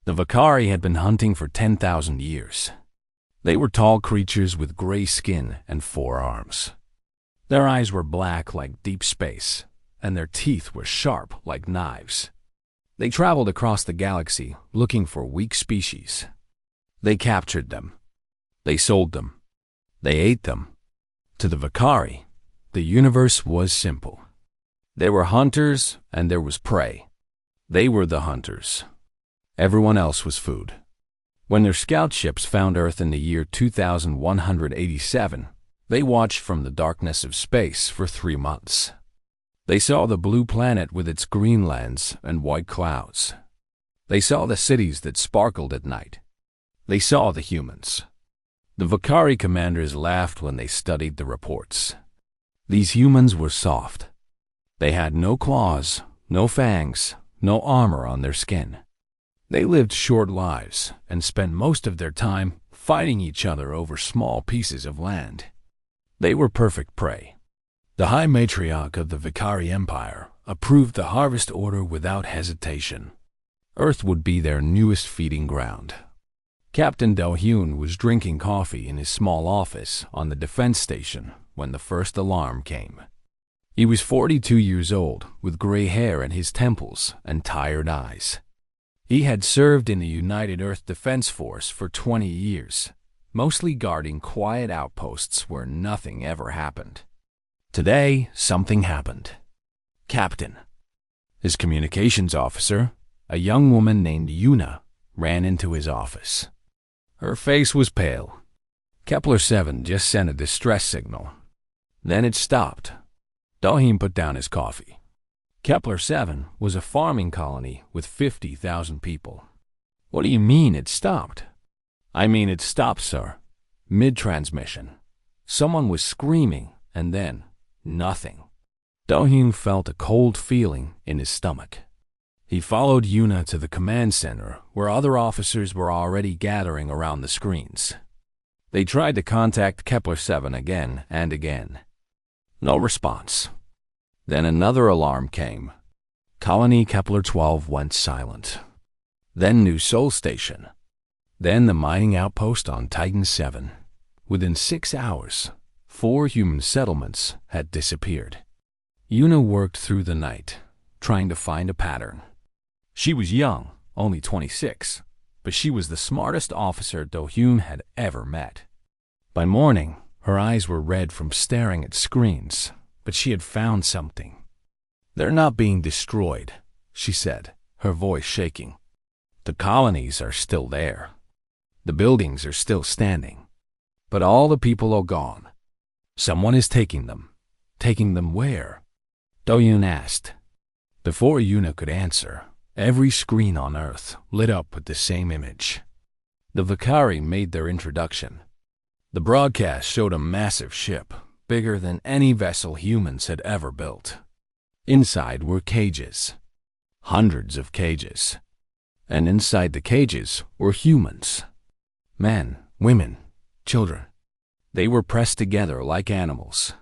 The Vakari had been hunting for 10,000 years. They were tall creatures with gray skin and 4 arms. Their eyes were black like deep space, and their teeth were sharp like knives. They traveled across the galaxy looking for weak species. They captured them. They sold them. They ate them. To the Vakari, the universe was simple. There were hunters and there was prey. They were the hunters. Everyone else was food. When their scout ships found Earth in the year 2187, they watched from the darkness of space for 3 months. They saw the blue planet with its green lands and white clouds. They saw the cities that sparkled at night. They saw the humans. The Vakari commanders laughed when they studied the reports. These humans were soft. They had no claws, no fangs, no armor on their skin. They lived short lives and spent most of their time fighting each other over small pieces of land. They were perfect prey. The High Matriarch of the Vakari Empire approved the harvest order without hesitation. Earth would be their newest feeding ground. Captain Do-hyun was drinking coffee in his small office on the defense station when the first alarm came. He was 42 years old, with gray hair at his temples and tired eyes. He had served in the United Earth Defense Force for 20 years, mostly guarding quiet outposts where nothing ever happened. Today, something happened. Captain. His communications officer, a young woman named Yuna, ran into his office. Her face was pale. Kepler-7 just sent a distress signal. Then it stopped. Do-hyun put down his coffee. Kepler-7 was a farming colony with 50,000 people. What do you mean it stopped? I mean it stopped, sir. Mid-transmission. Someone was screaming, and then nothing. Do-hyun felt a cold feeling in his stomach. He followed Yuna to the command center, where other officers were already gathering around the screens. They tried to contact Kepler-7 again and again. No response. Then another alarm came. Colony Kepler-12 went silent. Then New Sol Station. Then the mining outpost on Titan 7. Within 6 hours, 4 human settlements had disappeared. Yuna worked through the night, trying to find a pattern. She was young, only 26, but she was the smartest officer Do-hyun had ever met. By morning, her eyes were red from staring at screens, but she had found something. "They're not being destroyed," she said, her voice shaking. "The colonies are still there. The buildings are still standing. But all the people are gone. Someone is taking them. Taking them where?" Do-hyun asked. Before Yuna could answer, every screen on Earth lit up with the same image. The Vakari made their introduction. The broadcast showed a massive ship, bigger than any vessel humans had ever built. Inside were cages. Hundreds of cages. And inside the cages were humans. Men, women, children. They were pressed together like animals.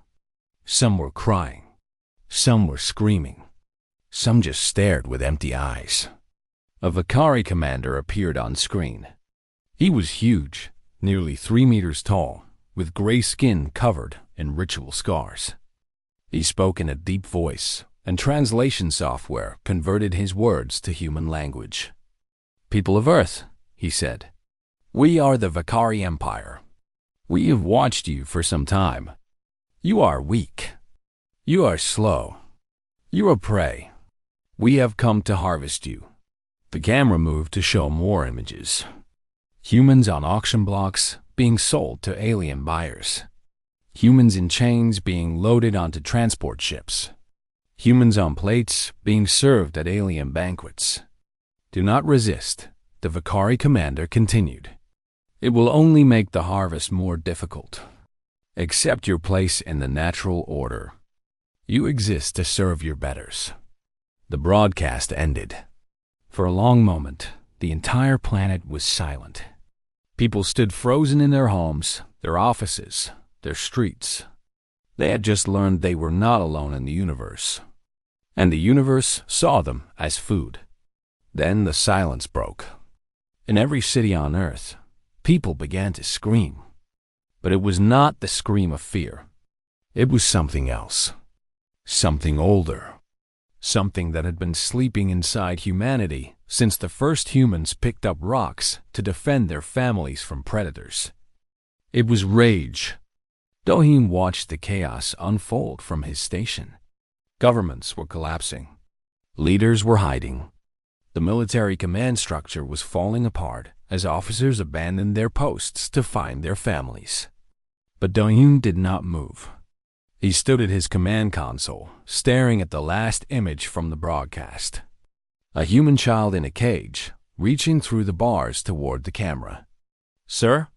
Some were crying. Some were screaming. Some just stared with empty eyes. A Vakari commander appeared on screen. He was huge, nearly 3 meters tall, with gray skin covered in ritual scars. He spoke in a deep voice, and translation software converted his words to human language. "People of Earth," he said, "we are the Vakari Empire. We have watched you for some time. You are weak. You are slow. You are prey. We have come to harvest you." The camera moved to show more images. Humans on auction blocks being sold to alien buyers. Humans in chains being loaded onto transport ships. Humans on plates being served at alien banquets. "Do not resist," the Vakari commander continued. "It will only make the harvest more difficult. Accept your place in the natural order. You exist to serve your betters." The broadcast ended. For a long moment, the entire planet was silent. People stood frozen in their homes, their offices, their streets. They had just learned they were not alone in the universe. And the universe saw them as food. Then the silence broke. In every city on Earth, people began to scream. But it was not the scream of fear. It was something else. Something older. Something that had been sleeping inside humanity since the first humans picked up rocks to defend their families from predators. It was rage. Doheen watched the chaos unfold from his station. Governments were collapsing. Leaders were hiding. The military command structure was falling apart as officers abandoned their posts to find their families. But Doheen did not move. He stood at his command console, staring at the last image from the broadcast. A human child in a cage, reaching through the bars toward the camera. "Sir?"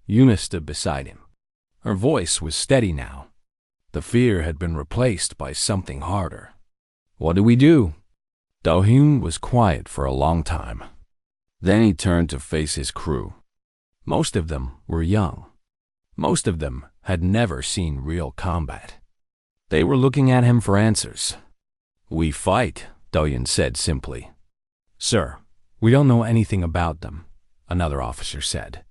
Yuna stood beside him. Her voice was steady now. The fear had been replaced by something harder. "What do we do?" Doheen was quiet for a long time. Then he turned to face his crew. Most of them were young. Most of them had never seen real combat. They were looking at him for answers. "We fight," Doheen said simply. "Sir, we don't know anything about them," another officer said.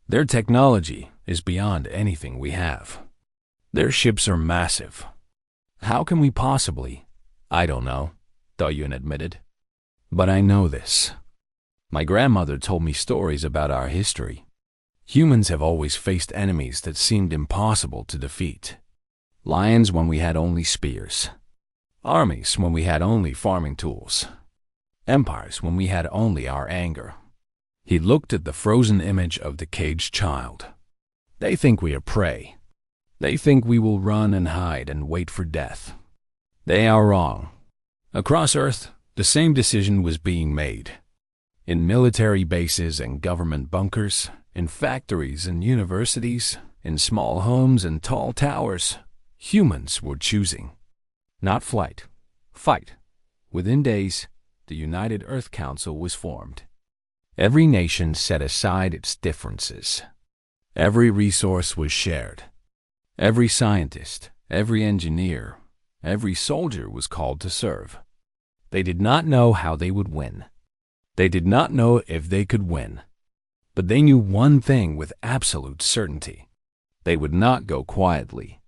"Their technology is beyond anything we have. Their ships are massive. How can we possibly?" "I don't know," Doheen admitted. "But I know this. My grandmother told me stories about our history. Humans have always faced enemies that seemed impossible to defeat. Lions when we had only spears. Armies when we had only farming tools. Empires when we had only our anger." He looked at the frozen image of the caged child. "They think we are prey. They think we will run and hide and wait for death. They are wrong. Across Earth, the same decision was being made. In military bases and government bunkers, in factories and universities, in small homes and tall towers, humans were choosing. Not flight, fight. Within days, the United Earth Council was formed. Every nation set aside its differences. Every resource was shared. Every scientist, every engineer, every soldier was called to serve. They did not know how they would win. They did not know if they could win. But they knew one thing with absolute certainty. They would not go quietly.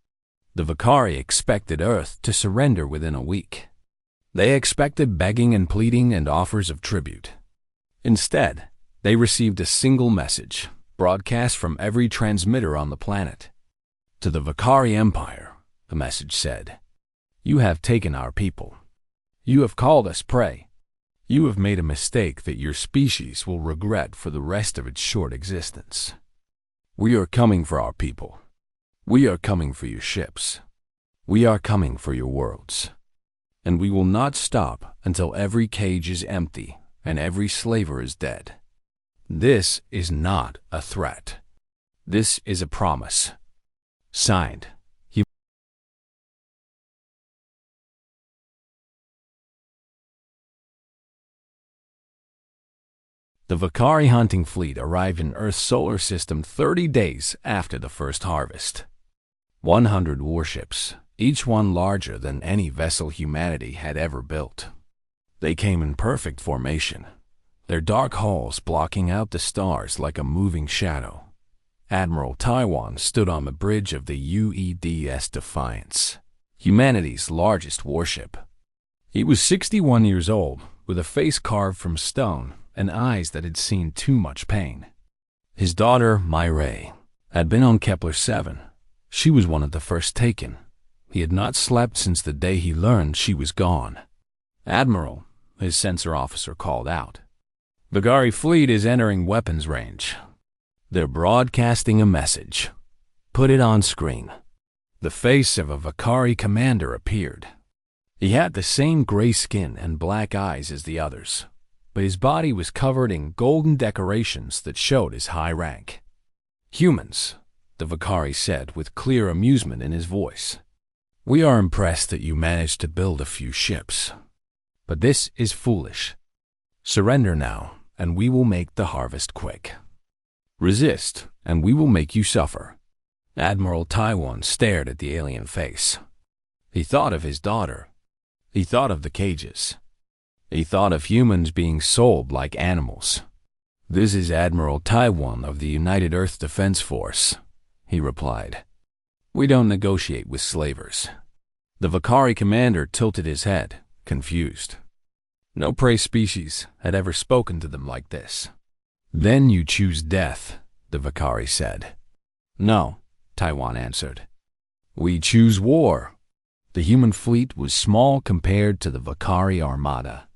The Vakari expected Earth to surrender within a week. They expected begging and pleading and offers of tribute. Instead, they received a single message, broadcast from every transmitter on the planet. "To the Vakari Empire," the message said, "you have taken our people. You have called us prey. You have made a mistake that your species will regret for the rest of its short existence. We are coming for our people. We are coming for your ships. We are coming for your worlds. And we will not stop until every cage is empty and every slaver is dead. This is not a threat. This is a promise. Signed, The Vakari hunting fleet arrived in Earth's solar system 30 days after the first harvest. 100 warships, each one larger than any vessel humanity had ever built. They came in perfect formation, their dark hulls blocking out the stars like a moving shadow. Admiral Taiwan stood on the bridge of the UEDS Defiance, humanity's largest warship. He was 61 years old, with a face carved from stone and eyes that had seen too much pain. His daughter, Myray, had been on Kepler 7. She was one of the first taken. He had not slept since the day he learned she was gone. "Admiral," his sensor officer called out. "Vakari fleet is entering weapons range. They're broadcasting a message. Put it on screen." The face of a Vakari commander appeared. He had the same gray skin and black eyes as the others, but his body was covered in golden decorations that showed his high rank. "Humans," the Vakari said with clear amusement in his voice. "We are impressed that you managed to build a few ships. But this is foolish. Surrender now, and we will make the harvest quick. Resist, and we will make you suffer." Admiral Taiwan stared at the alien face. He thought of his daughter. He thought of the cages. He thought of humans being sold like animals. "This is Admiral Taiwan of the United Earth Defense Force," he replied. "We don't negotiate with slavers." The Vakari commander tilted his head, confused. No prey species had ever spoken to them like this. "Then you choose death," the Vakari said. "No," Taiwan answered. "We choose war." The human fleet was small compared to the Vakari armada.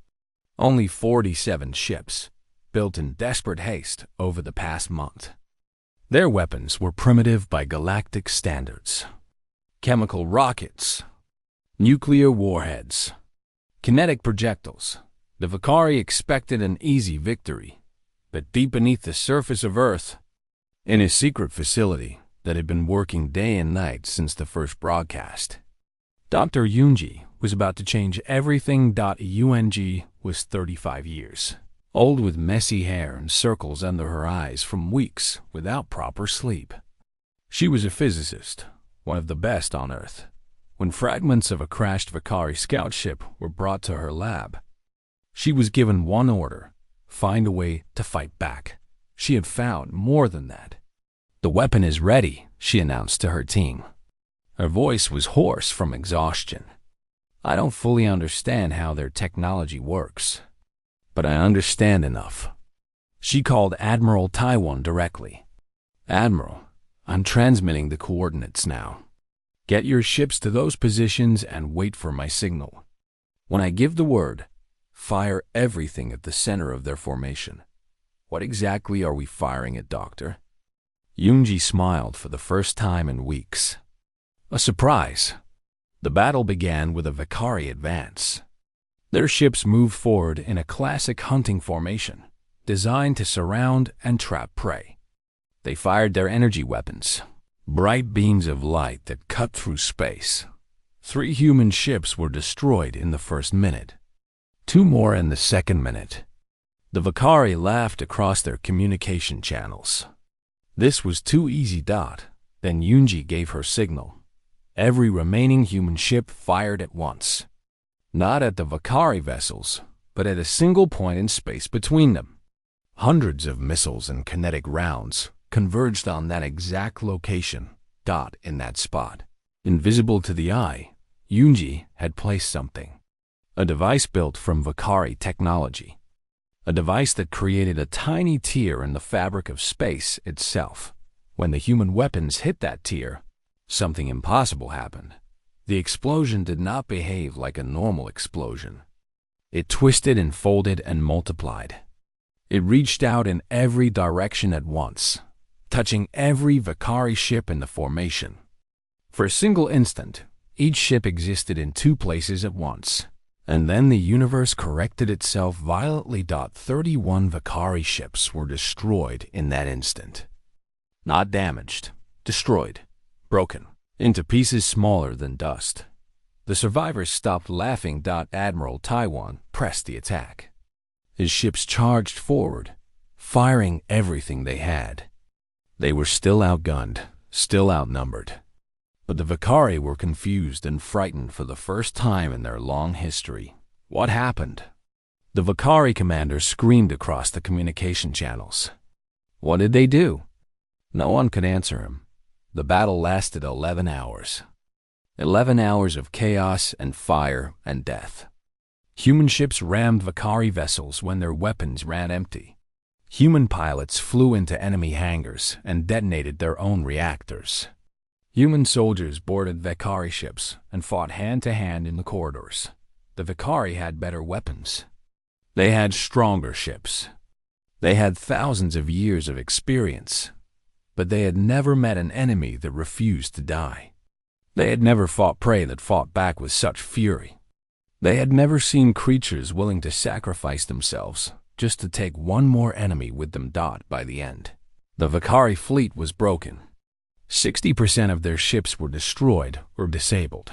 Only 47 ships, built in desperate haste over the past month. Their weapons were primitive by galactic standards. Chemical rockets, nuclear warheads, kinetic projectiles. The Vakari expected an easy victory, but deep beneath the surface of Earth, in a secret facility that had been working day and night since the first broadcast, Dr. Yunji was about to change everything. Yung was 35 years, old with messy hair and circles under her eyes from weeks without proper sleep. She was a physicist, one of the best on Earth. When fragments of a crashed Vakari scout ship were brought to her lab, she was given one order: find a way to fight back. She had found more than that. "The weapon is ready," she announced to her team. Her voice was hoarse from exhaustion. "I don't fully understand how their technology works, but I understand enough." She called Admiral Taiwan directly. "Admiral, I'm transmitting the coordinates now. Get your ships to those positions and wait for my signal. When I give the word, fire everything at the center of their formation." "What exactly are we firing at, Doctor?" Yunji smiled for the first time in weeks. "A surprise." The battle began with a Vakari advance. Their ships moved forward in a classic hunting formation, designed to surround and trap prey. They fired their energy weapons, bright beams of light that cut through space. 3 human ships were destroyed in the first minute, 2 more in the second minute. The Vakari laughed across their communication channels. This was too easy. Then Yunji gave her signal. Every remaining human ship fired at once. Not at the Vakari vessels, but at a single point in space between them. Hundreds of missiles and kinetic rounds converged on that exact location. In that spot, invisible to the eye, Yunji had placed something. A device built from Vakari technology. A device that created a tiny tear in the fabric of space itself. When the human weapons hit that tear, something impossible happened. The explosion did not behave like a normal explosion. It twisted and folded and multiplied. It reached out in every direction at once, touching every Vakari ship in the formation. For a single instant, each ship existed in 2 places at once. And then the universe corrected itself violently. 31 Vakari ships were destroyed in that instant. Not damaged, destroyed, broken, into pieces smaller than dust. The survivors stopped laughing. Admiral Taiwan pressed the attack. His ships charged forward, firing everything they had. They were still outgunned, still outnumbered. But the Vakari were confused and frightened for the first time in their long history. What happened? The Vakari commander screamed across the communication channels. What did they do? No one could answer him. The battle lasted 11 hours. 11 hours of chaos and fire and death. Human ships rammed Vakari vessels when their weapons ran empty. Human pilots flew into enemy hangars and detonated their own reactors. Human soldiers boarded Vakari ships and fought hand-to-hand in the corridors. The Vakari had better weapons. They had stronger ships. They had thousands of years of experience. But they had never met an enemy that refused to die. They had never fought prey that fought back with such fury. They had never seen creatures willing to sacrifice themselves just to take one more enemy with them. By the end, the Vakari fleet was broken. 60% of their ships were destroyed or disabled.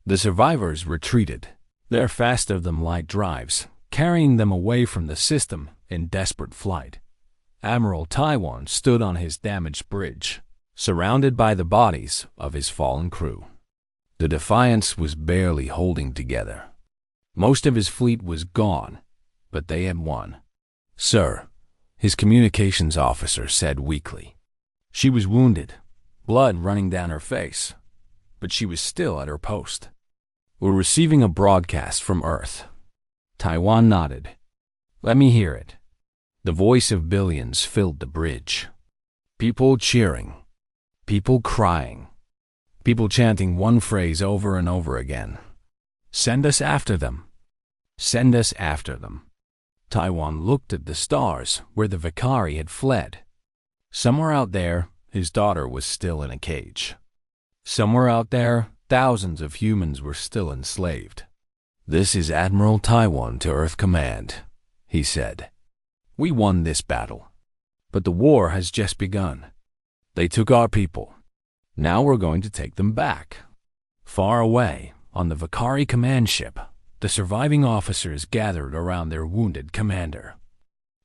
The survivors retreated, their faster-than-light drives carrying them away from the system in desperate flight. Admiral Taiwan stood on his damaged bridge, surrounded by the bodies of his fallen crew. The Defiance was barely holding together. Most of his fleet was gone, but they had won. "Sir, his communications officer said weakly. She was wounded, blood running down her face, but she was still at her post. We're receiving a broadcast from Earth. Taiwan nodded. Let me hear it. The voice of billions filled the bridge. People cheering. People crying. People chanting one phrase over and over again. Send us after them. Send us after them. Taiwan looked at the stars where the Vakari had fled. Somewhere out there, his daughter was still in a cage. Somewhere out there, thousands of humans were still enslaved. This is Admiral Taiwan to Earth Command, he said. We won this battle, but the war has just begun. They took our people. Now we're going to take them back. Far away, on the Vakari command ship, the surviving officers gathered around their wounded commander.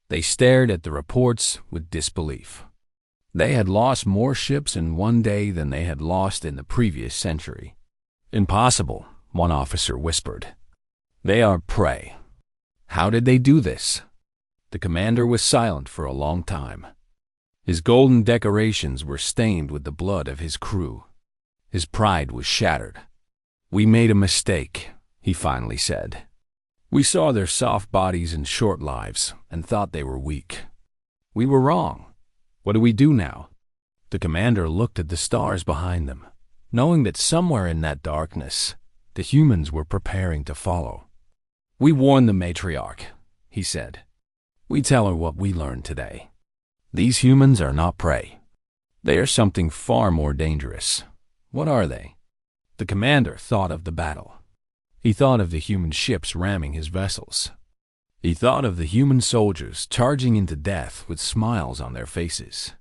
They stared at the reports with disbelief. They had lost more ships in one day than they had lost in the previous century. Impossible, one officer whispered. They are prey. How did they do this? The commander was silent for a long time. His golden decorations were stained with the blood of his crew. His pride was shattered. We made a mistake, he finally said. We saw their soft bodies and short lives and thought they were weak. We were wrong. What do we do now? The commander looked at the stars behind them, knowing that somewhere in that darkness, the humans were preparing to follow. We warn the matriarch, he said. We tell her what we learned today. These humans are not prey. They are something far more dangerous. What are they? The commander thought of the battle. He thought of the human ships ramming his vessels. He thought of the human soldiers charging into death with smiles on their faces.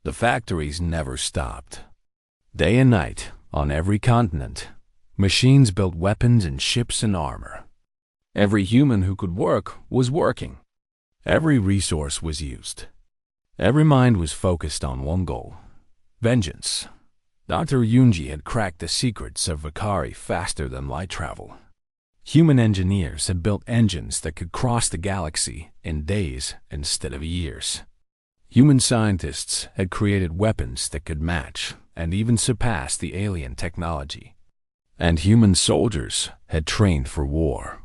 The factories never stopped. Day and night, on every continent, machines built weapons and ships and armor. Every human who could work was working. Every resource was used. Every mind was focused on one goal: vengeance. Dr. Yunji had cracked the secrets of Vakari faster than light travel. Human engineers had built engines that could cross the galaxy in days instead of years. Human scientists had created weapons that could match and even surpass the alien technology. And human soldiers had trained for war.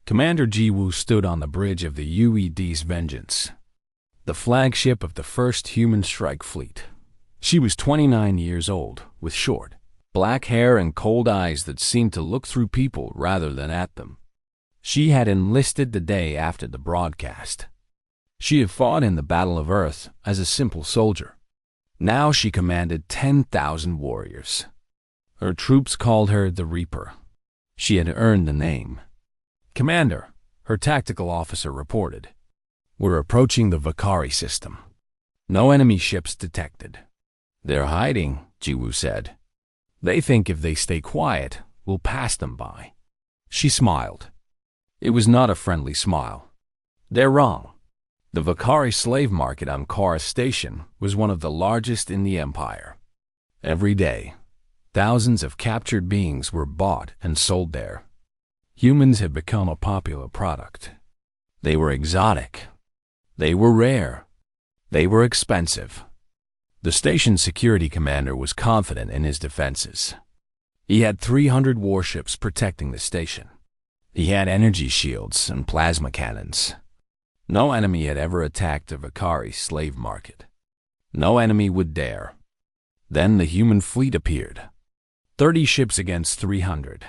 Commander Jiwoo stood on the bridge of the UED's Vengeance, the flagship of the first human strike fleet. She was 29 years old, with short, black hair and cold eyes that seemed to look through people rather than at them. She had enlisted the day after the broadcast. She had fought in the Battle of Earth as a simple soldier. Now she commanded 10,000 warriors. Her troops called her the Reaper. She had earned the name. Commander, her tactical officer reported. We're approaching the Vakari system. No enemy ships detected. They're hiding, Jiwoo said. They think if they stay quiet, we'll pass them by. She smiled. It was not a friendly smile. They're wrong. The Vakari slave market on Kara Station was one of the largest in the Empire. Every day, thousands of captured beings were bought and sold there. Humans had become a popular product. They were exotic. They were rare. They were expensive. The station's security commander was confident in his defenses. He had 300 warships protecting the station. He had energy shields and plasma cannons. No enemy had ever attacked the Vakari slave market. No enemy would dare. Then the human fleet appeared. 30 ships against 300.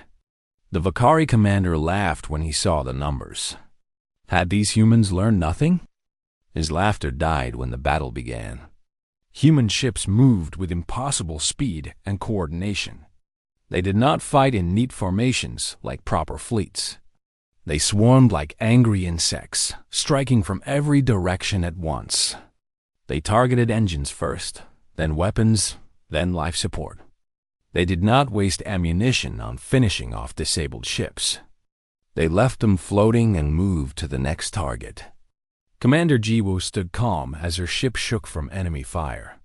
The Vakari commander laughed when he saw the numbers. Had these humans learned nothing? His laughter died when the battle began. Human ships moved with impossible speed and coordination. They did not fight in neat formations like proper fleets. They swarmed like angry insects, striking from every direction at once. They targeted engines first, then weapons, then life support. They did not waste ammunition on finishing off disabled ships. They left them floating and moved to the next target. Commander Jiwoo stood calm as her ship shook from enemy fire.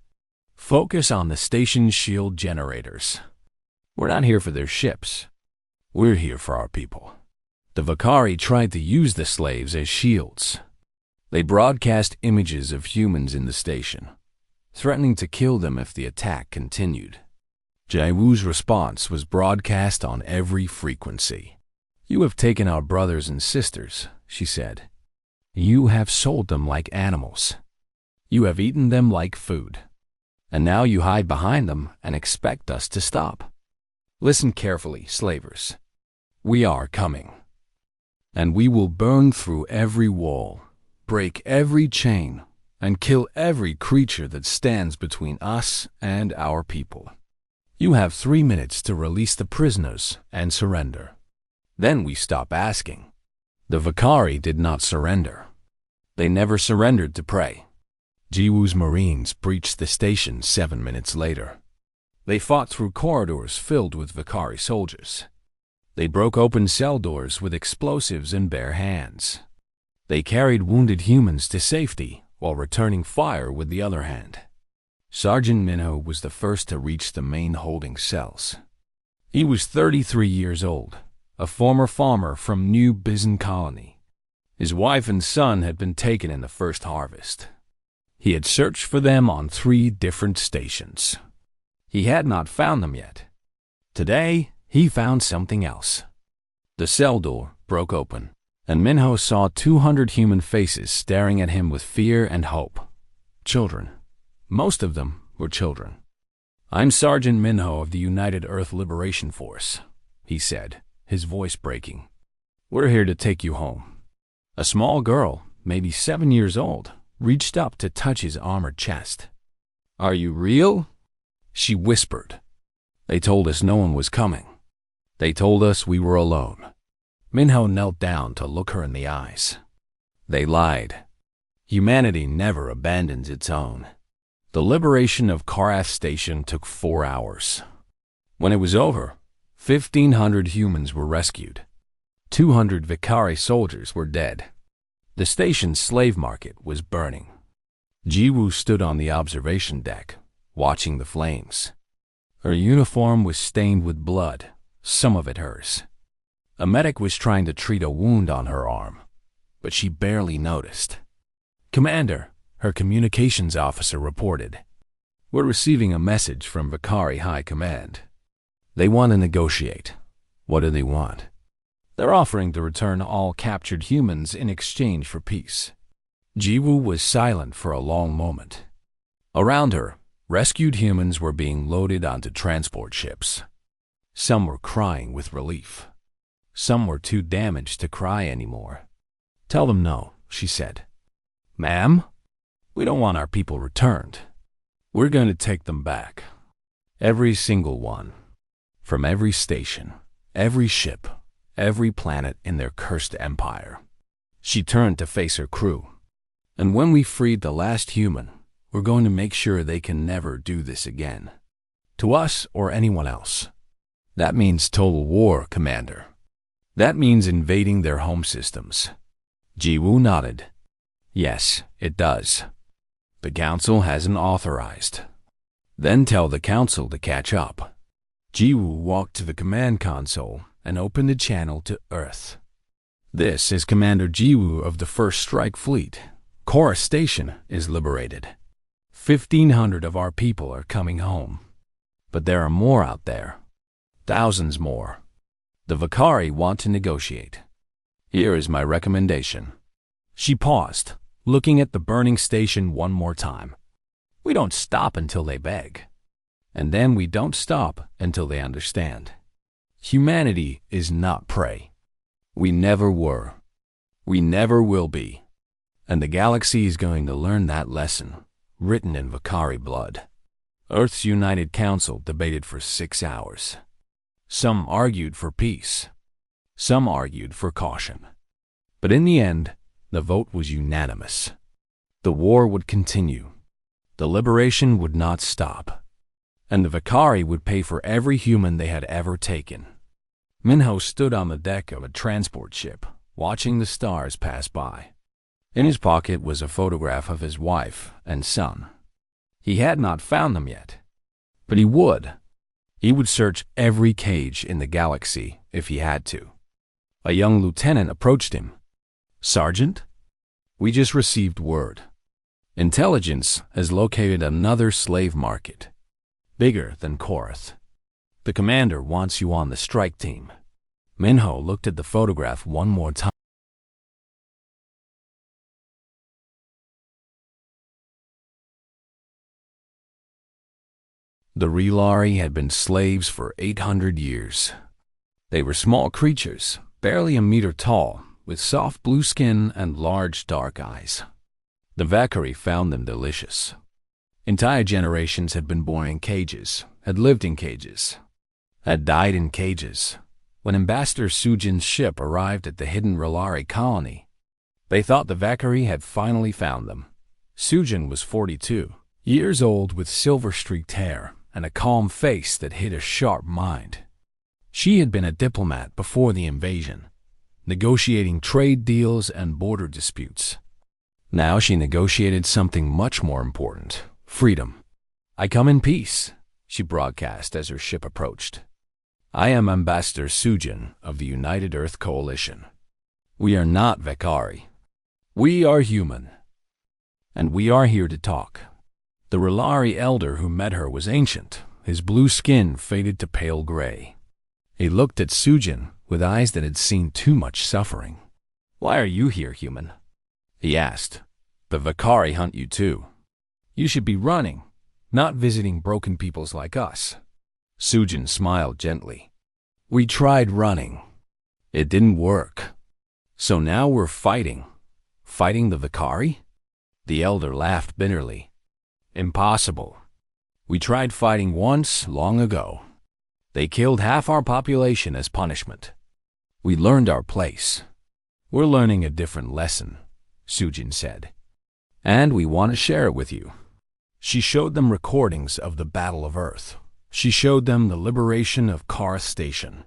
Focus on the station's shield generators. We're not here for their ships. We're here for our people. The Vakari tried to use the slaves as shields. They broadcast images of humans in the station, threatening to kill them if the attack continued. Jiwoo's response was broadcast on every frequency. "You have taken our brothers and sisters," she said. "You have sold them like animals. You have eaten them like food. And now you hide behind them and expect us to stop. Listen carefully, slavers. We are coming. And we will burn through every wall, break every chain, and kill every creature that stands between us and our people. You have 3 minutes to release the prisoners and surrender. Then we stop asking." The Vakari did not surrender. They never surrendered to prey. Jiwoo's Marines breached the station 7 minutes later. They fought through corridors filled with Vakari soldiers. They broke open cell doors with explosives in bare hands. They carried wounded humans to safety while returning fire with the other hand. Sergeant Minho was the first to reach the main holding cells. He was 33 years old, a former farmer from New Bizen Colony. His wife and son had been taken in the first harvest. He had searched for them on 3 different stations. He had not found them yet. Today, he found something else. The cell door broke open, and Minho saw 200 human faces staring at him with fear and hope. Children. Most of them were children. "I'm Sergeant Minho of the United Earth Liberation Force," he said, his voice breaking. "We're here to take you home." A small girl, maybe 7 years old, reached up to touch his armored chest. "Are you real?" she whispered. "They told us no one was coming. They told us we were alone." Minho knelt down to look her in the eyes. They lied. Humanity never abandons its own. The liberation of Karath Station took 4 hours. When it was over, 1,500 humans were rescued. 200 Vakari soldiers were dead. The station's slave market was burning. Jiwoo stood on the observation deck, watching the flames. Her uniform was stained with blood, some of it hers. A medic was trying to treat a wound on her arm, but she barely noticed. "Commander," her communications officer reported, "we're receiving a message from Vakari High Command. They want to negotiate." "What do they want?" "They're offering to return all captured humans in exchange for peace." Jiwoo was silent for a long moment. Around her, rescued humans were being loaded onto transport ships. Some were crying with relief. Some were too damaged to cry anymore. "Tell them no," she said. "Ma'am, we don't want our people returned. We're going to take them back. Every single one. From every station, every ship, every planet in their cursed empire." She turned to face her crew. "And when we freed the last human, we're going to make sure they can never do this again. To us or anyone else. That means total war, Commander. That means invading their home systems." Jiwoo nodded. "Yes, it does. The Council hasn't authorized." "Then tell the Council to catch up." Jiwoo walked to the command console and opened a channel to Earth. "This is Commander Jiwoo of the First Strike Fleet. Korra Station is liberated. 1,500 of our people are coming home. But there are more out there. Thousands more. The Vakari want to negotiate. Here is my recommendation." She paused, looking at the burning station one more time. "We don't stop until they beg. And then we don't stop until they understand. Humanity is not prey. We never were. We never will be. And the galaxy is going to learn that lesson, written in Vakari blood." Earth's United Council debated for 6 hours. Some argued for peace. Some argued for caution. But in the end, the vote was unanimous. The war would continue. The liberation would not stop. And the Vakari would pay for every human they had ever taken. Minho stood on the deck of a transport ship, watching the stars pass by. In his pocket was a photograph of his wife and son. He had not found them yet, but he would. He would search every cage in the galaxy if he had to. A young lieutenant approached him. "Sergeant, we just received word. Intelligence has located another slave market, bigger than Korath. The commander wants you on the strike team." Minho looked at the photograph one more time. The Relari had been slaves for 800 years. They were small creatures, barely a meter tall, with soft blue skin and large dark eyes. The Valkyrie found them delicious. Entire generations had been born in cages, had lived in cages, had died in cages. When Ambassador Sujin's ship arrived at the hidden Relari colony, they thought the Valkyrie had finally found them. Sujin was 42 years old with silver-streaked hair and a calm face that hid a sharp mind. She had been a diplomat before the invasion, negotiating trade deals and border disputes. Now she negotiated something much more important: freedom. "I come in peace," she broadcast as her ship approached. "I am Ambassador Sujin of the United Earth Coalition. We are not Valkyrie. We are human. And we are here to talk." The Relari elder who met her was ancient. His blue skin faded to pale gray. He looked at Sujin with eyes that had seen too much suffering. "Why are you here, human?" he asked. "The Valkyrie hunt you too. You should be running, not visiting broken peoples like us." Sujin smiled gently. "We tried running. It didn't work. So now we're fighting. Fighting the Valkyrie?" The elder laughed bitterly. "Impossible. We tried fighting once long ago. They killed half our population as punishment. We learned our place. We're learning a different lesson," Sujin said. "And we want to share it with you." She showed them recordings of the Battle of Earth. She showed them the liberation of Korath Station.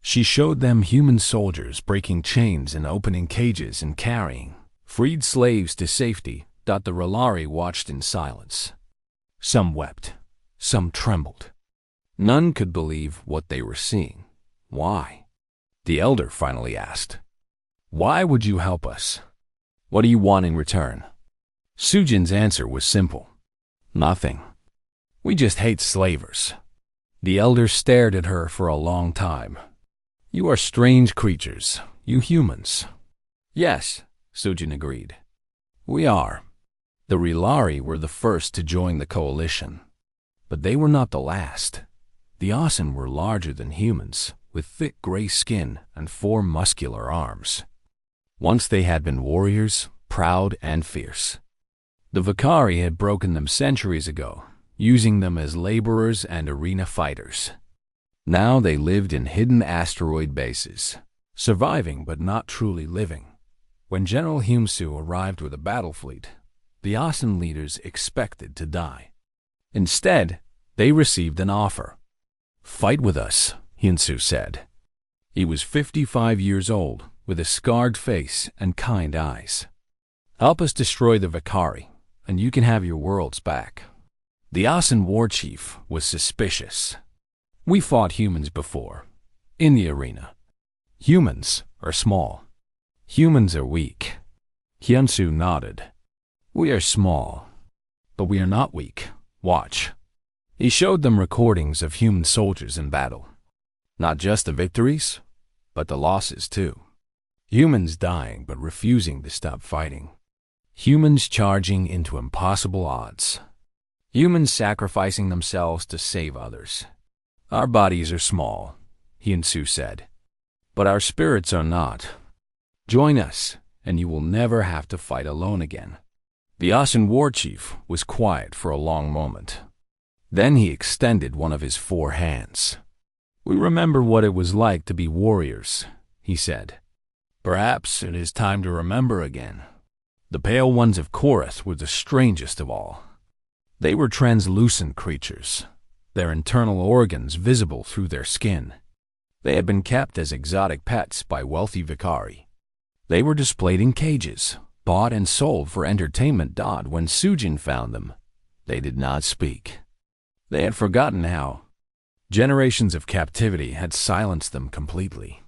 She showed them human soldiers breaking chains and opening cages and carrying freed slaves to safety. The Relari watched in silence. Some wept, some trembled. None could believe what they were seeing. "Why?" the elder finally asked. "Why would you help us? What do you want in return?" Sujin's answer was simple. "Nothing. We just hate slavers." The elder stared at her for a long time. "You are strange creatures, you humans." "Yes," Sujin agreed. "We are." The Relari were the first to join the coalition. But they were not the last. The Asen were larger than humans, with thick gray skin and 4 muscular arms. Once they had been warriors, proud and fierce. The Valkyrie had broken them centuries ago, using them as laborers and arena fighters. Now they lived in hidden asteroid bases, surviving but not truly living. When General Humsu arrived with a battle fleet, the Asen leaders expected to die. Instead, they received an offer. "Fight with us," Humsu said. He was 55 years old, with a scarred face and kind eyes. "Help us destroy the Valkyrie, and you can have your worlds back." The Asen war chief was suspicious. "We fought humans before, in the arena. Humans are small. Humans are weak." Hyunsu nodded. "We are small, but we are not weak. Watch." He showed them recordings of human soldiers in battle. Not just the victories, but the losses too. Humans dying but refusing to stop fighting. Humans charging into impossible odds. Humans sacrificing themselves to save others. "Our bodies are small," Hyunsu said, "but our spirits are not. Join us, and you will never have to fight alone again." The Asen war chief was quiet for a long moment. Then he extended one of his 4 hands. "We remember what it was like to be warriors," he said. "Perhaps it is time to remember again." The Pale Ones of Korath were the strangest of all. They were translucent creatures, their internal organs visible through their skin. They had been kept as exotic pets by wealthy Valkyrie. They were displayed in cages, bought and sold for entertainment. When Sujin found them, they did not speak. They had forgotten how. Generations of captivity had silenced them completely,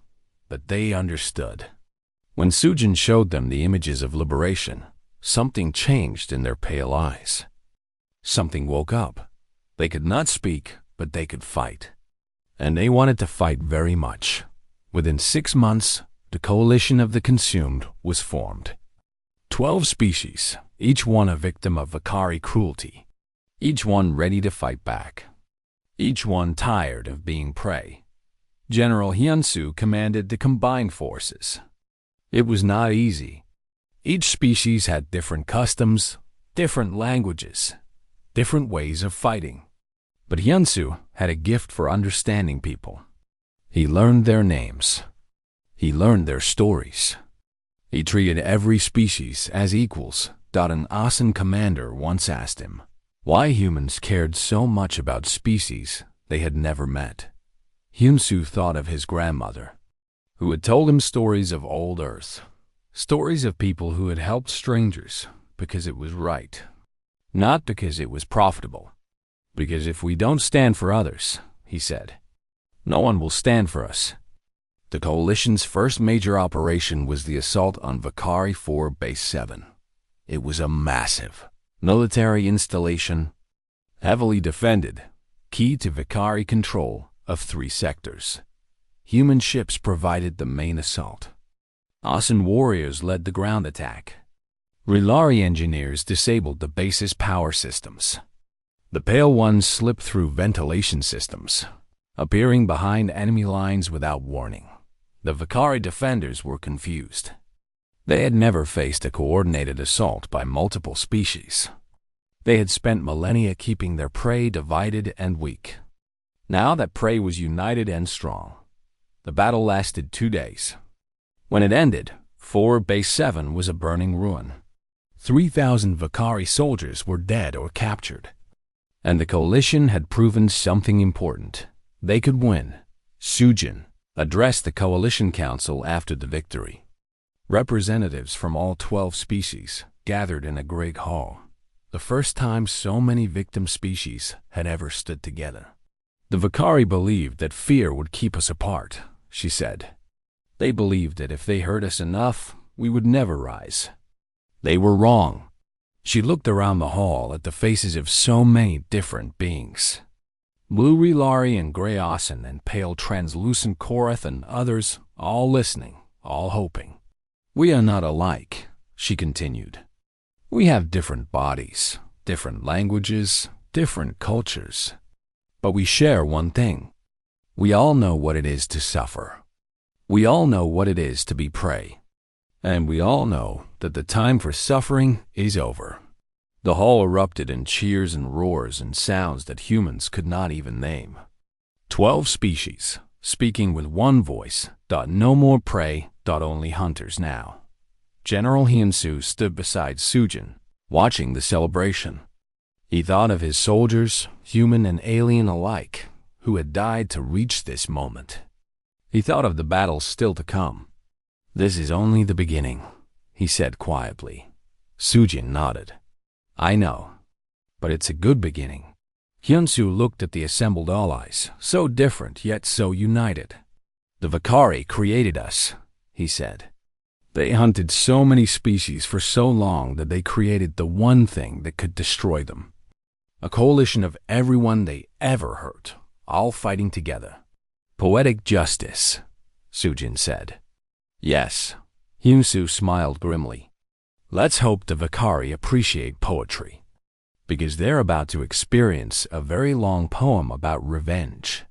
but they understood. When Sujin showed them the images of liberation, something changed in their pale eyes. Something woke up. They could not speak, but they could fight. And they wanted to fight very much. Within 6 months, the Coalition of the Consumed was formed. 12 species, each one a victim of Vakari cruelty. Each one ready to fight back. Each one tired of being prey. General Hyunsu commanded the combined forces. It was not easy. Each species had different customs, different languages, different ways of fighting. But Hyunsu had a gift for understanding people. He learned their names. He learned their stories. He treated every species as equals. An Asen commander once asked him why humans cared so much about species they had never met. Hyunsu thought of his grandmother, who had told him stories of old Earth, stories of people who had helped strangers because it was right, not because it was profitable. Because if we don't stand for others, he said, no one will stand for us. The Coalition's first major operation was the assault on Vakari 4 Base 7. It was a massive military installation, heavily defended, key to Vakari control of 3 sectors. Human ships provided the main assault. Asen warriors led the ground attack. Rilari engineers disabled the base's power systems. The Pale Ones slipped through ventilation systems, appearing behind enemy lines without warning. The Vakari defenders were confused. They had never faced a coordinated assault by multiple species. They had spent millennia keeping their prey divided and weak. Now that prey was united and strong. The battle lasted 2 days. When it ended, 4 Base 7 was a burning ruin. 3,000 Vakari soldiers were dead or captured. And the Coalition had proven something important. They could win. Sujin addressed the Coalition Council after the victory. Representatives from all 12 species gathered in a great hall. The first time so many victim species had ever stood together. The Vakari believed that fear would keep us apart, she said. They believed that if they hurt us enough, we would never rise. They were wrong. She looked around the hall at the faces of so many different beings. Blue Rilari and Grey Asen and pale translucent Korath and others, all listening, all hoping. We are not alike, she continued. We have different bodies, different languages, different cultures. But we share one thing. We all know what it is to suffer. We all know what it is to be prey. And we all know that the time for suffering is over. The hall erupted in cheers and roars and sounds that humans could not even name. 12 species, speaking with one voice. No more prey. Only hunters now. General Hyunsu stood beside Sujin, watching the celebration. He thought of his soldiers, human and alien alike, who had died to reach this moment. He thought of the battles still to come. This is only the beginning, he said quietly. Sujin nodded. I know, but it's a good beginning. Hyunsu looked at the assembled allies, so different yet so united. The Vakari created us, he said. They hunted so many species for so long that they created the one thing that could destroy them. A coalition of everyone they ever hurt, all fighting together. Poetic justice, Sujin said. Yes, Hyunsu smiled grimly. Let's hope the Vakari appreciate poetry, because they're about to experience a very long poem about revenge.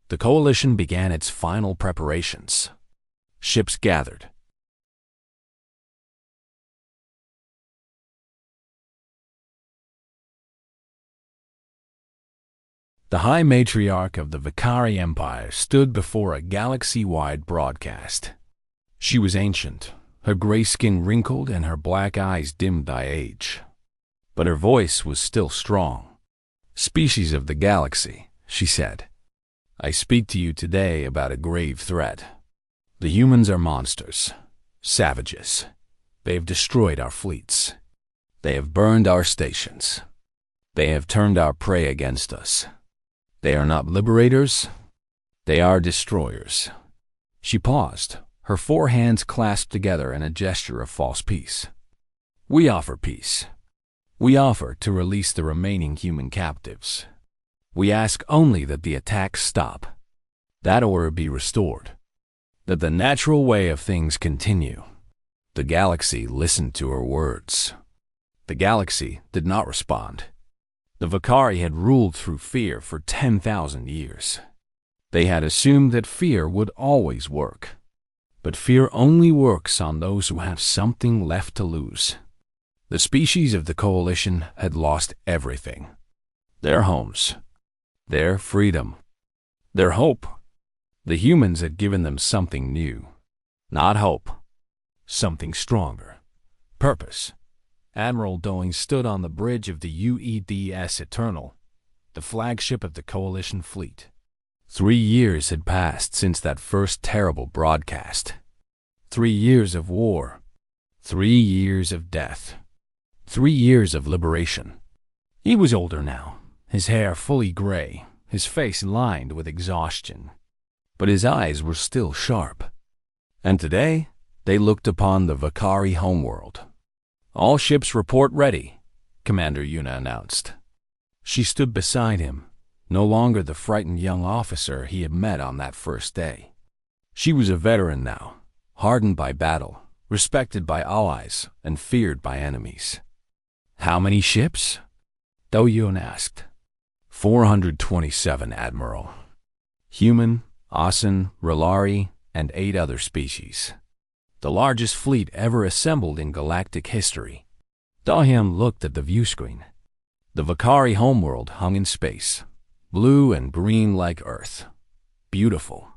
The coalition began its final preparations. Ships gathered. The High Matriarch of the Vakari Empire stood before a galaxy-wide broadcast. She was ancient, her gray skin wrinkled and her black eyes dimmed by age. But her voice was still strong. Species of the galaxy, she said. I speak to you today about a grave threat. The humans are monsters, savages. They have destroyed our fleets. They have burned our stations. They have turned our prey against us. They are not liberators, they are destroyers. She paused, her four hands clasped together in a gesture of false peace. We offer peace. We offer to release the remaining human captives. We ask only that the attacks stop, that order be restored, that the natural way of things continue. The galaxy listened to her words. The galaxy did not respond. The Vakari had ruled through fear for 10,000 years. They had assumed that fear would always work. But fear only works on those who have something left to lose. The species of the Coalition had lost everything. Their homes, their freedom, their hope. The humans had given them something new. Not hope, something stronger. Purpose. Admiral Doing stood on the bridge of the UEDS Eternal, the flagship of the Coalition fleet. 3 years had passed since that first terrible broadcast. 3 years of war. 3 years of death. 3 years of liberation. He was older now, his hair fully gray, his face lined with exhaustion. But his eyes were still sharp. And today, they looked upon the Vakari homeworld. All ships report ready, Commander Yuna announced. She stood beside him, no longer the frightened young officer he had met on that first day. She was a veteran now, hardened by battle, respected by allies, and feared by enemies. How many ships? Do-Yun asked. 427, Admiral. Human, Asen, R'Lari, and 8 other species. The largest fleet ever assembled in galactic history. Do-Hyun looked at the viewscreen. The Vakari homeworld hung in space, blue and green like Earth, beautiful,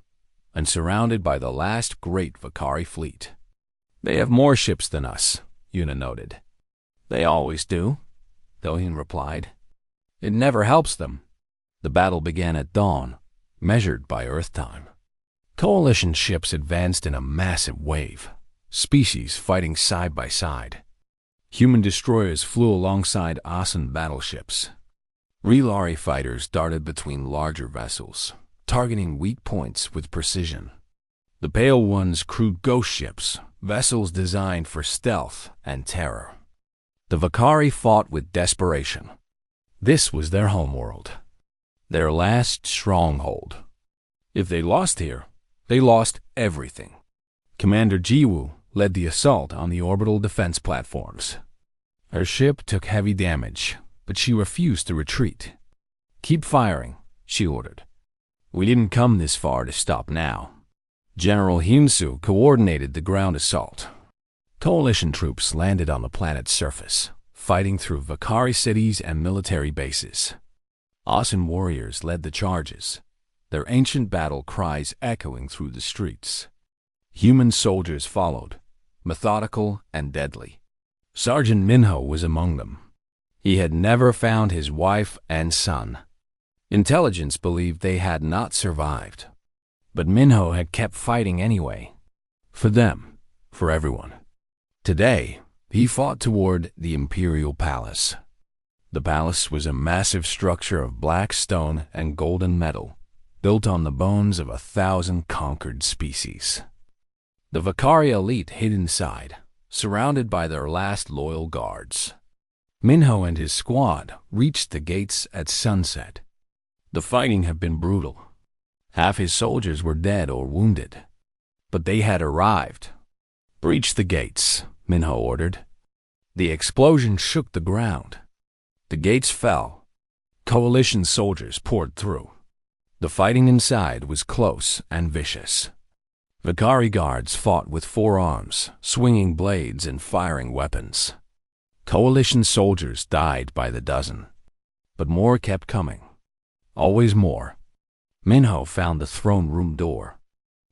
and surrounded by the last great Vakari fleet. They have more ships than us, Yuna noted. They always do, Do-Hyun replied. It never helps them. The battle began at dawn, measured by Earth time. Coalition ships advanced in a massive wave, species fighting side by side. Human destroyers flew alongside Asen battleships. R'Lari fighters darted between larger vessels, targeting weak points with precision. The Pale Ones crewed ghost ships, vessels designed for stealth and terror. The Vakari fought with desperation. This was their homeworld, their last stronghold. If they lost here, they lost everything. Commander Jiwoo led the assault on the orbital defense platforms. Her ship took heavy damage, but she refused to retreat. Keep firing, she ordered. We didn't come this far to stop now. General Hyun-soo coordinated the ground assault. Coalition troops landed on the planet's surface, fighting through Vakari cities and military bases. Asen warriors led the charges, their ancient battle cries echoing through the streets. Human soldiers followed, methodical and deadly. Sergeant Minho was among them. He had never found his wife and son. Intelligence believed they had not survived. But Minho had kept fighting anyway. For them, for everyone. Today, he fought toward the Imperial Palace. The palace was a massive structure of black stone and golden metal, built on the bones of 1,000 conquered species. The Vakari elite hid inside, surrounded by their last loyal guards. Minho and his squad reached the gates at sunset. The fighting had been brutal. Half his soldiers were dead or wounded. But they had arrived. Breach the gates, Minho ordered. The explosion shook the ground. The gates fell. Coalition soldiers poured through. The fighting inside was close and vicious. Vakari guards fought with 4 arms, swinging blades and firing weapons. Coalition soldiers died by the dozen. But more kept coming. Always more. Minho found the throne room door.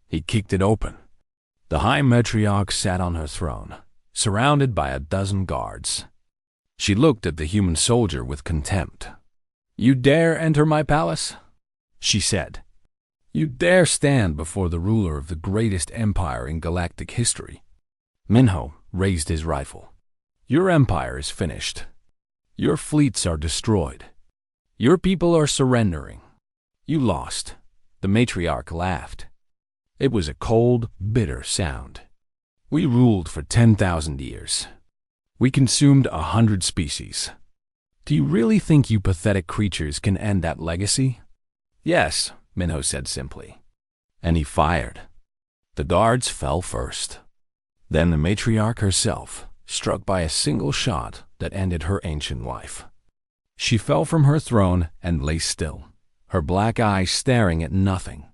He kicked it open. The High Matriarch sat on her throne, surrounded by a dozen guards. She looked at the human soldier with contempt. "You dare enter my palace?" she said. "You dare stand before the ruler of the greatest empire in galactic history?" Minho raised his rifle. "Your empire is finished. Your fleets are destroyed. Your people are surrendering. You lost. The matriarch laughed. It was a cold, bitter sound. We ruled for 10,000 years. We consumed 100 species. Do you really think you pathetic creatures can end that legacy? Yes, Minho said simply. And he fired. The guards fell first. Then the matriarch herself, struck by a single shot that ended her ancient life. She fell from her throne and lay still, her black eyes staring at nothing.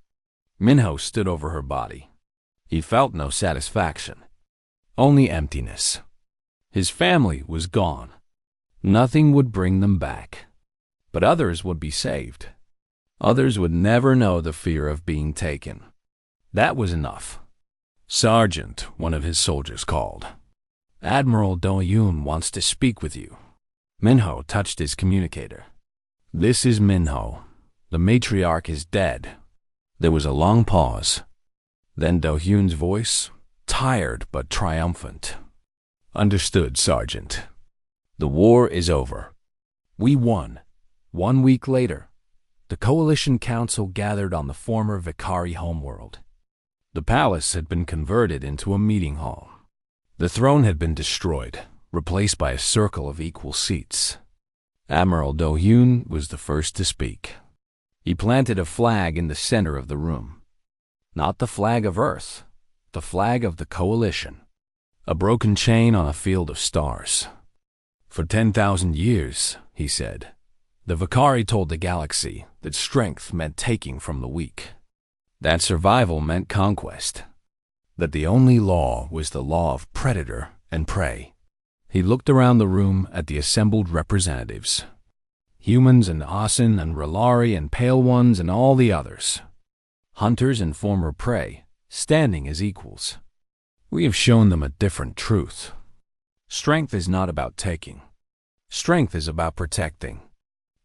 Minho stood over her body. He felt no satisfaction, only emptiness. His family was gone. Nothing would bring them back. But others would be saved. Others would never know the fear of being taken. That was enough. Sergeant, one of his soldiers called. Admiral Do-yoon wants to speak with you. Minho touched his communicator. This is Minho. The matriarch is dead. There was a long pause. Then Do-yoon's voice, tired but triumphant. Understood, Sergeant. The war is over. We won. 1 week later, the Coalition Council gathered on the former Vicari homeworld. The palace had been converted into a meeting hall. The throne had been destroyed, replaced by a circle of equal seats. Admiral Do-yoon was the first to speak. He planted a flag in the center of the room. Not the flag of Earth, the flag of the Coalition. A broken chain on a field of stars. For 10,000 years, he said, the Vicari told the galaxy that strength meant taking from the weak. That survival meant conquest. That the only law was the law of predator and prey. He looked around the room at the assembled representatives. Humans and Asin and Relari and Pale Ones and all the others. Hunters and former prey, standing as equals. We have shown them a different truth. Strength is not about taking. Strength is about protecting.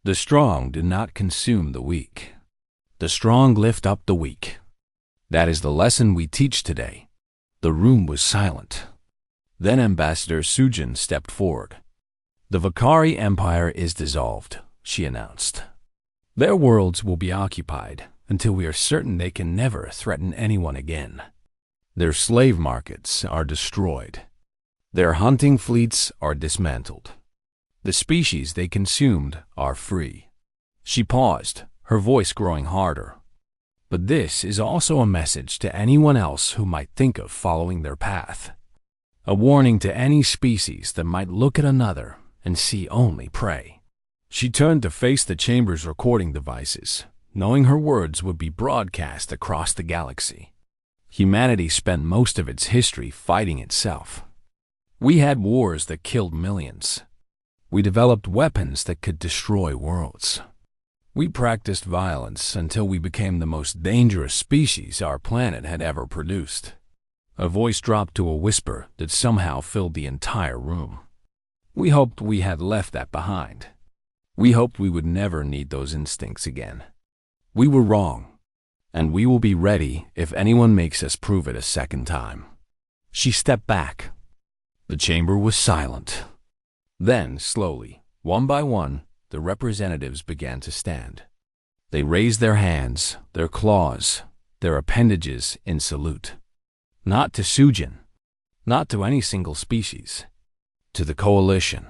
The strong do not consume the weak. The strong lift up the weak. That is the lesson we teach today. The room was silent. Then Ambassador Sujin stepped forward. The Vicari Empire is dissolved, she announced. Their worlds will be occupied until we are certain they can never threaten anyone again. Their slave markets are destroyed. Their hunting fleets are dismantled. The species they consumed are free. She paused, her voice growing harder. But this is also a message to anyone else who might think of following their path. A warning to any species that might look at another and see only prey. She turned to face the chamber's recording devices, knowing her words would be broadcast across the galaxy. Humanity spent most of its history fighting itself. We had wars that killed millions. We developed weapons that could destroy worlds. We practiced violence until we became the most dangerous species our planet had ever produced. A voice dropped to a whisper that somehow filled the entire room. We hoped we had left that behind. We hoped we would never need those instincts again. We were wrong, and we will be ready if anyone makes us prove it a second time. She stepped back. The chamber was silent. Then, slowly, one by one, the representatives began to stand. They raised their hands, their claws, their appendages in salute. Not to Sujin, not to any single species, to the Coalition,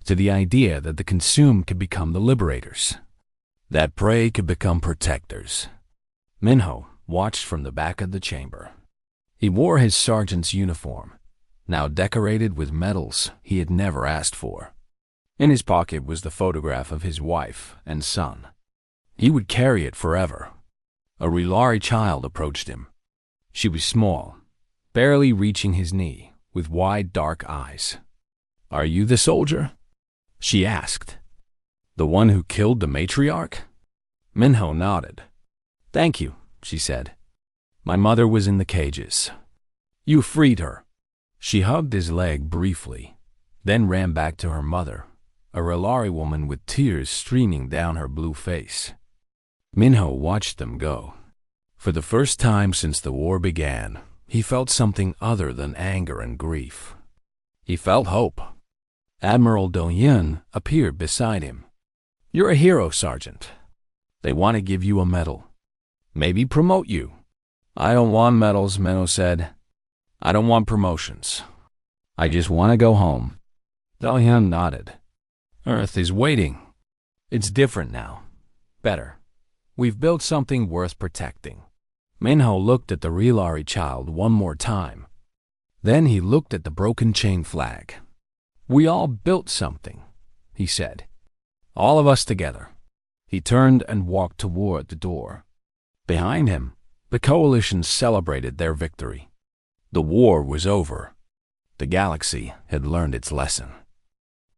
to the idea that the consumed could become the liberators, that prey could become protectors. Minho watched from the back of the chamber. He wore his sergeant's uniform, now decorated with medals he had never asked for. In his pocket was the photograph of his wife and son. He would carry it forever. A Relari child approached him. She was small, barely reaching his knee, with wide dark eyes. "Are you the soldier?" she asked. "The one who killed the matriarch?" Minho nodded. "Thank you," she said. "My mother was in the cages. You freed her." She hugged his leg briefly, then ran back to her mother, a Relari woman with tears streaming down her blue face. Minho watched them go. For the first time since the war began, he felt something other than anger and grief. He felt hope. Admiral Do-yoon appeared beside him. "You're a hero, Sergeant." They want to give you a medal. Maybe promote you. I don't want medals, Menno said. I don't want promotions. I just want to go home. Dalian nodded. Earth is waiting. It's different now. Better. We've built something worth protecting. Minho looked at the Relari child one more time. Then he looked at the broken chain flag. We all built something, he said. All of us together. He turned and walked toward the door. Behind him, the coalition celebrated their victory. The war was over. The galaxy had learned its lesson.